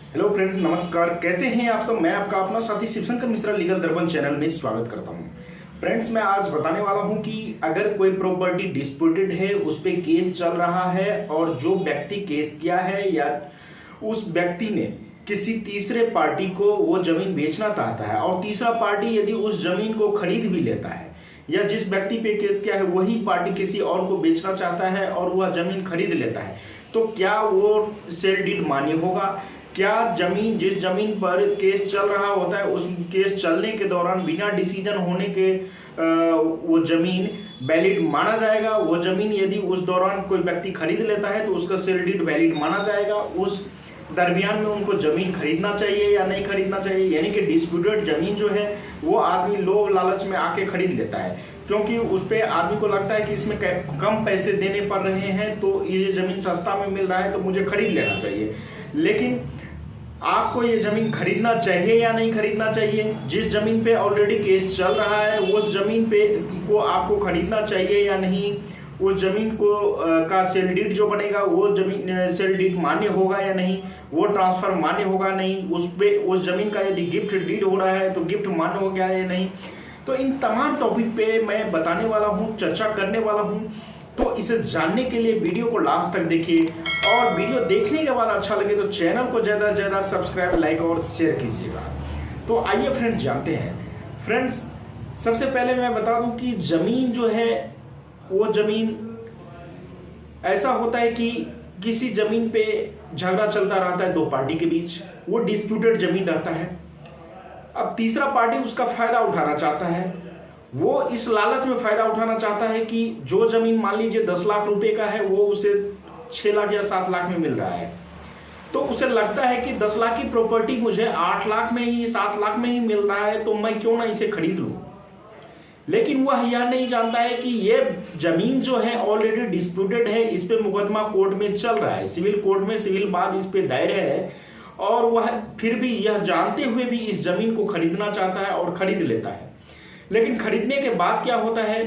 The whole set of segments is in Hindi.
हेलो फ्रेंड्स, नमस्कार। कैसे हैं आप सब। मैं आपका अपना साथी शिवशंकर मिश्रा लीगल दर्पण चैनल में स्वागत करता हूं। फ्रेंड्स, मैं आज बताने वाला हूं कि अगर कोई प्रॉपर्टी डिस्प्यूटेड है, उस पे केस चल रहा है और जो व्यक्ति केस किया है या उस व्यक्ति ने किसी तीसरे पार्टी को वो जमीन बेचना चाहता है और तीसरा पार्टी यदि उस जमीन को खरीद भी लेता है या जिस व्यक्ति पे केस किया है वही पार्टी किसी और को बेचना चाहता है और वह जमीन खरीद लेता है, तो क्या वो सेल डीड मान्य होगा? क्या जमीन जिस जमीन पर केस चल रहा होता है उस केस चलने के दौरान बिना डिसीजन होने के वो जमीन वैलिड माना जाएगा? वो जमीन यदि उस दौरान कोई व्यक्ति खरीद लेता है तो उसका सेल डीड वैलिड माना जाएगा? उस दरमियान में उनको जमीन खरीदना चाहिए या नहीं खरीदना चाहिए? यानी कि डिस्प्यूटेड जमीन जो है वो आदमी लोभ लालच में आके खरीद लेता है क्योंकि उस पे आदमी को लगता है कि इसमें कम पैसे देने पड़ रहे हैं तो ये जमीन सस्ता में मिल रहा है तो मुझे खरीद लेना चाहिए। लेकिन आपको ये जमीन खरीदना चाहिए या नहीं खरीदना चाहिए? जिस जमीन पे ऑलरेडी केस चल रहा है उस जमीन पे को आपको खरीदना चाहिए या नहीं? उस जमीन को का सेल डीड जो बनेगा वो जमीन सेल डीड मान्य होगा या नहीं? वो ट्रांसफर मान्य होगा नहीं? उस पे उस जमीन का यदि गिफ्ट डीड हो रहा है तो गिफ्ट मान्य हो गया या नहीं? तो इन तमाम टॉपिक पे मैं बताने वाला हूँ, चर्चा करने वाला हूँ। तो इसे जानने के लिए वीडियो को लास्ट तक देखिए और वीडियो देखने के बाद अच्छा लगे तो चैनल को ज़्यादा से ज़्यादा सब्सक्राइब, लाइक और शेयर कीजिएगा। तो आइए फ्रेंड्स जानते हैं। फ्रेंड्स, सबसे पहले मैं बता दूं कि ज़मीन जो है वो ज़मीन ऐसा होता है कि किसी ज़मीन पे झगड़ा चलता रहता है दो पार्टी के बीच, वो डिस्प्यूटेड ज़मीन रहता है। अब तीसरा पार्टी उसका फ़ायदा उठाना चाहता है, वो इस लालच में फ़ायदा उठाना चाहता है कि जो ज़मीन मान लीजिए 10 लाख रुपए का है वो उसे 6 लाख या 7 लाख में मिल रहा है, तो उसे लगता है कि 10 लाख की प्रॉपर्टी मुझे 8 लाख में ही 7 लाख में ही मिल रहा है तो मैं क्यों ना इसे खरीद लूं। लेकिन वह यह नहीं जानता है कि ये जमीन जो है ऑलरेडी डिस्प्यूटेड है, इस पे मुकदमा कोर्ट में चल रहा है, सिविल कोर्ट में सिविल वाद इस पे दायर है और वह फिर भी यह जानते हुए भी इस जमीन को खरीदना चाहता है और खरीद लेता है। लेकिन खरीदने के बाद क्या होता है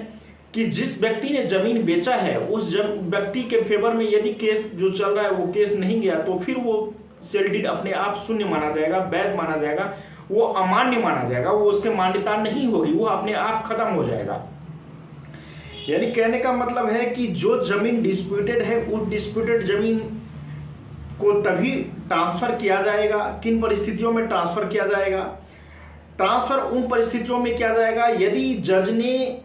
कि जिस व्यक्ति ने जमीन बेचा है उस व्यक्ति के फेवर में यदि केस जो चल रहा है वो केस नहीं गया तो फिर वो सेल डीड अपने आप शून्य माना जाएगा, वैध माना जाएगा, वो अमान्य माना जाएगा, वो उसके मान्यता नहीं होगी, वो अपने आप खत्म हो जाएगा। यानी कहने का मतलब है कि जो जमीन डिस्प्यूटेड है उस डिस्प्यूटेड जमीन को तभी ट्रांसफर किया जाएगा। किन परिस्थितियों में ट्रांसफर किया जाएगा? ट्रांसफर उन परिस्थितियों में किया जाएगा यदि जज ने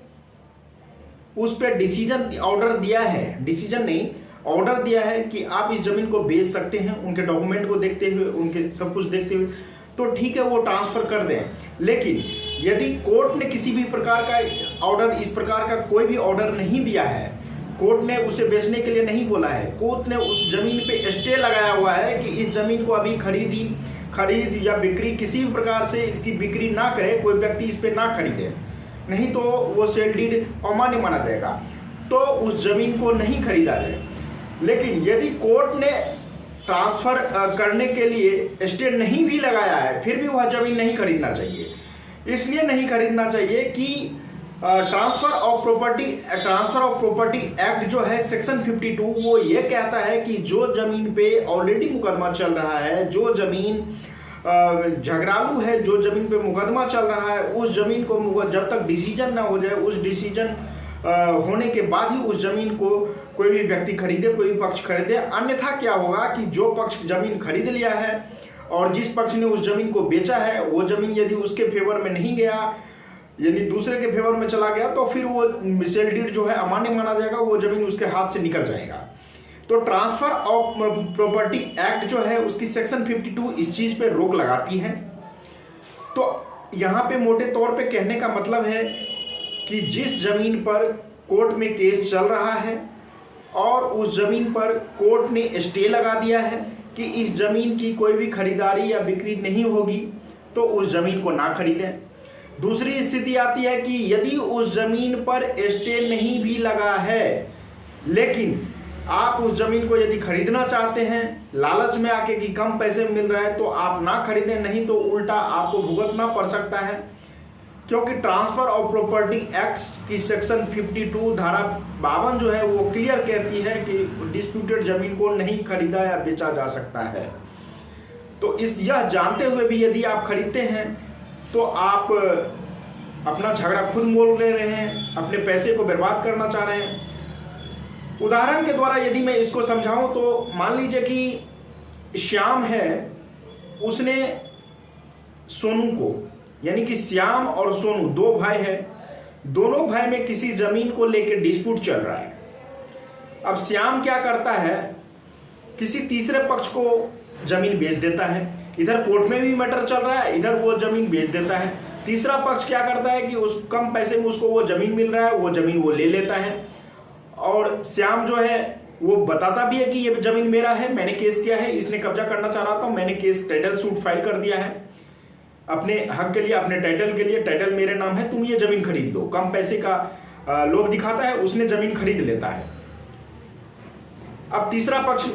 उस पर डिसीजन ऑर्डर दिया है, डिसीजन नहीं ऑर्डर दिया है कि आप इस जमीन को बेच सकते हैं, उनके डॉक्यूमेंट को देखते हुए, उनके सब कुछ देखते हुए, तो ठीक है वो ट्रांसफर कर दें। लेकिन यदि कोर्ट ने किसी भी प्रकार का ऑर्डर, इस प्रकार का कोई भी ऑर्डर नहीं दिया है, कोर्ट ने उसे बेचने के लिए नहीं बोला है, कोर्ट ने उस जमीन पे स्टे लगाया हुआ है कि इस जमीन को अभी खरीद या बिक्री किसी भी प्रकार से इसकी बिक्री ना करे, कोई व्यक्ति इस पे ना खरीदे, नहीं तो वो सेल डीड अमान्य माना जाएगा, तो उस जमीन को नहीं खरीदा जाए। लेकिन यदि कोर्ट ने ट्रांसफर करने के लिए स्टे नहीं भी लगाया है फिर भी वह जमीन नहीं खरीदना चाहिए। इसलिए नहीं खरीदना चाहिए कि ट्रांसफर ऑफ प्रॉपर्टी एक्ट जो है सेक्शन 52 वो ये कहता है कि जो जमीन पे ऑलरेडी मुकदमा चल रहा है, जो जमीन झगड़ालू है, जो जमीन पे मुकदमा चल रहा है, उस जमीन को जब तक डिसीजन ना हो जाए, उस डिसीजन होने के बाद ही उस जमीन को कोई भी व्यक्ति खरीदे, कोई भी पक्ष खरीदे। अन्यथा क्या होगा कि जो पक्ष जमीन खरीद लिया है और जिस पक्ष ने उस जमीन को बेचा है वो जमीन यदि उसके फेवर में नहीं गया, यदि दूसरे के फेवर में चला गया, तो फिर वो सेल डीड जो है अमान्य माना जाएगा, वो जमीन उसके हाथ से निकल जाएगा। तो ट्रांसफर ऑफ प्रॉपर्टी एक्ट जो है उसकी सेक्शन 52 इस चीज पे रोक लगाती है। तो यहाँ पे मोटे तौर पे कहने का मतलब है कि जिस जमीन पर कोर्ट में केस चल रहा है और उस जमीन पर कोर्ट ने स्टे लगा दिया है कि इस जमीन की कोई भी खरीदारी या बिक्री नहीं होगी, तो उस जमीन को ना खरीदें। दूसरी स्थिति आती है कि यदि उस जमीन पर स्टे नहीं भी लगा है लेकिन आप उस जमीन को यदि खरीदना चाहते हैं लालच में आके कि कम पैसे मिल रहा है तो आप ना खरीदें, नहीं तो उल्टा आपको भुगतना पड़ सकता है। क्योंकि ट्रांसफर ऑफ प्रॉपर्टी एक्ट की सेक्शन 52 धारा 52 जो है वो क्लियर कहती है कि डिस्प्यूटेड जमीन को नहीं खरीदा या बेचा जा सकता है। तो यह जानते हुए भी यदि आप खरीदते हैं तो आप अपना झगड़ा खुद मोल ले रहे हैं, अपने पैसे को बर्बाद करना चाह रहे हैं। उदाहरण के द्वारा यदि मैं इसको समझाऊं तो मान लीजिए कि श्याम है, उसने सोनू को, यानी कि श्याम और सोनू दो भाई हैं, दोनों भाई में किसी जमीन को लेकर डिस्प्यूट चल रहा है। अब श्याम क्या करता है, किसी तीसरे पक्ष को जमीन बेच देता है। इधर कोर्ट में भी मैटर चल रहा है, इधर वो जमीन बेच देता है। तीसरा पक्ष क्या करता है कि उस कम पैसे में उसको वो जमीन मिल रहा है, वो जमीन वो ले लेता है। और श्याम जो है वो बताता भी है कि ये जमीन मेरा है, मैंने केस किया है, इसने कब्जा करना चाह रहा था, मैंने केस टाइटल सूट फाइल कर दिया है अपने हक के लिए, अपने टाइटल के लिए, टाइटल मेरे नाम है, तुम ये जमीन खरीद लो। कम पैसे का लोभ दिखाता है, उसने जमीन खरीद लेता है। अब तीसरा पक्ष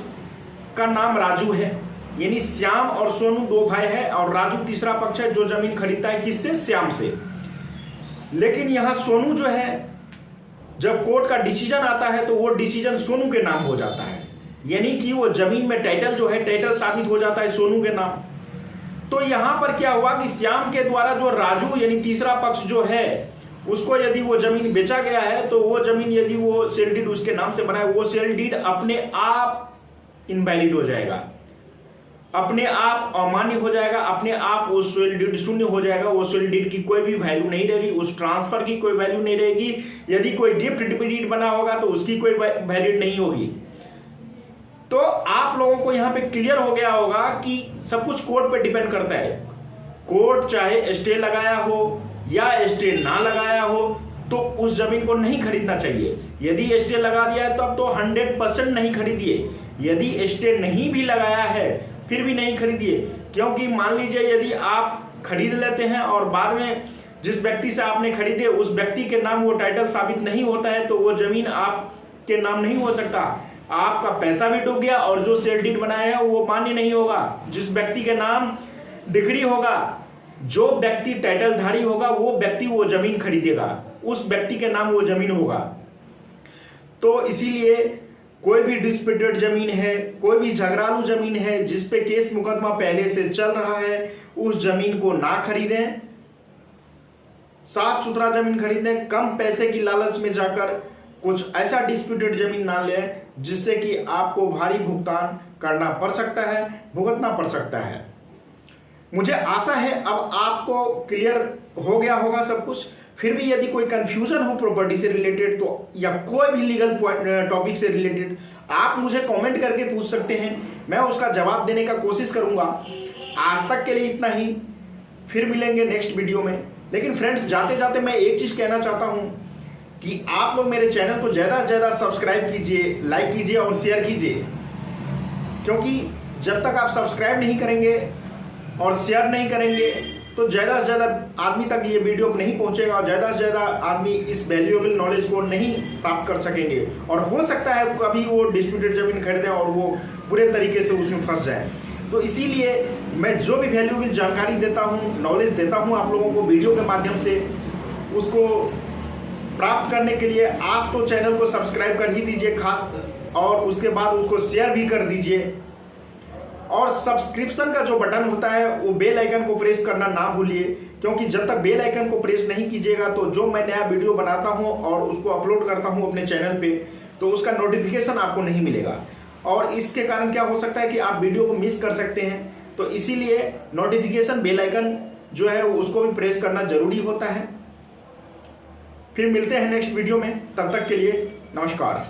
का नाम राजू है, यानी श्याम और सोनू दो भाई है और राजू तीसरा पक्ष है जो जमीन खरीदता है। किससे? श्याम से। लेकिन यहां सोनू जो है, जब कोर्ट का डिसीजन आता है तो वो डिसीजन सोनू के नाम हो जाता है, यानी कि वो जमीन में टाइटल जो है, टाइटल साबित हो जाता है सोनू के नाम। तो यहां पर क्या हुआ कि श्याम के द्वारा जो राजू यानी तीसरा पक्ष जो है उसको यदि वो जमीन बेचा गया है तो वो जमीन यदि वो सेल डीड उसके नाम से बना है, वो सेल डीड अपने आप इनवैलिड हो जाएगा, अपने आप अमान्य हो जाएगा, अपने आप वो सेल डीड शून्य हो जाएगा। वो सेल डीड की कोई भी वैल्यू नहीं रहेगी, उस ट्रांसफर की कोई वैल्यू नहीं रहेगी। यदि कोई गिफ्ट डीड बना होगा तो उसकी कोई वैल्यू नहीं होगी। तो आप लोगों को यहां पे क्लियर हो गया होगा कि सब कुछ कोर्ट पे डिपेंड करता है। कोर्ट चाहे स्टे लगाया हो या स्टे ना लगाया हो तो उस जमीन को नहीं खरीदना चाहिए। यदि स्टे लगा दिया है तो अब तो 100% नहीं खरीदिए। यदि स्टे नहीं भी लगाया है फिर भी नहीं खरीदिए, क्योंकि मान लीजिए यदि आप खरीद लेते हैं और बाद में जिस व्यक्ति से आपने खरीदे उस व्यक्ति के नाम वो टाइटल साबित नहीं होता है तो वो जमीन आपके नाम नहीं हो सकता, आपका पैसा भी डूब गया और जो सेल डीड बनाया है वो मान्य नहीं होगा। जिस व्यक्ति के नाम डिग्री होगा, जो व्यक्ति टाइटल धारी होगा, वो व्यक्ति वो जमीन खरीदेगा, उस व्यक्ति के नाम वो जमीन होगा। तो इसीलिए कोई भी डिस्प्यूटेड जमीन है, कोई भी झगड़ालू जमीन है जिस पे केस मुकदमा पहले से चल रहा है, उस जमीन को ना खरीदें, साफ सुथरा जमीन खरीदें। कम पैसे की लालच में जाकर कुछ ऐसा डिस्प्यूटेड जमीन ना लें जिससे कि आपको भारी भुगतान करना पड़ सकता है, भुगतना पड़ सकता है। मुझे आशा है अब आपको क्लियर हो गया होगा सब कुछ। फिर भी यदि कोई कंफ्यूजन हो प्रॉपर्टी से रिलेटेड तो या कोई भी लीगल टॉपिक से रिलेटेड आप मुझे कमेंट करके पूछ सकते हैं, मैं उसका जवाब देने का कोशिश करूंगा। आज तक के लिए इतना ही, फिर मिलेंगे नेक्स्ट वीडियो में। लेकिन फ्रेंड्स, जाते जाते मैं एक चीज कहना चाहता हूं कि आप लोग मेरे चैनल को ज़्यादा से ज़्यादा सब्सक्राइब कीजिए, लाइक कीजिए और शेयर कीजिए, क्योंकि जब तक आप सब्सक्राइब नहीं करेंगे और शेयर नहीं करेंगे तो ज़्यादा से ज़्यादा आदमी तक ये वीडियो नहीं पहुंचेगा और ज़्यादा से ज़्यादा आदमी इस वैल्यूएबल नॉलेज को नहीं प्राप्त कर सकेंगे। और हो सकता है कभी वो डिस्प्यूटेड जमीन खरीदें और वो बुरे तरीके से उसमें फंस जाए। तो इसीलिए मैं जो भी वैल्यूएबल जानकारी देता हूँ, नॉलेज देता हूँ आप लोगों को वीडियो के माध्यम से, उसको प्राप्त करने के लिए आप तो चैनल को सब्सक्राइब कर ही दीजिए खास, और उसके बाद उसको शेयर भी कर दीजिए। और सब्सक्रिप्शन का जो बटन होता है वो बेल आइकन को प्रेस करना ना भूलिए, क्योंकि जब तक बेल आइकन को प्रेस नहीं कीजिएगा तो जो मैं नया वीडियो बनाता हूं और उसको अपलोड करता हूं अपने चैनल पे तो उसका नोटिफिकेशन आपको नहीं मिलेगा, और इसके कारण क्या हो सकता है कि आप वीडियो को मिस कर सकते हैं। तो इसीलिए नोटिफिकेशन बेल आइकन जो है उसको भी प्रेस करना जरूरी होता है। फिर मिलते हैं नेक्स्ट वीडियो में, तब तक के लिए नमस्कार।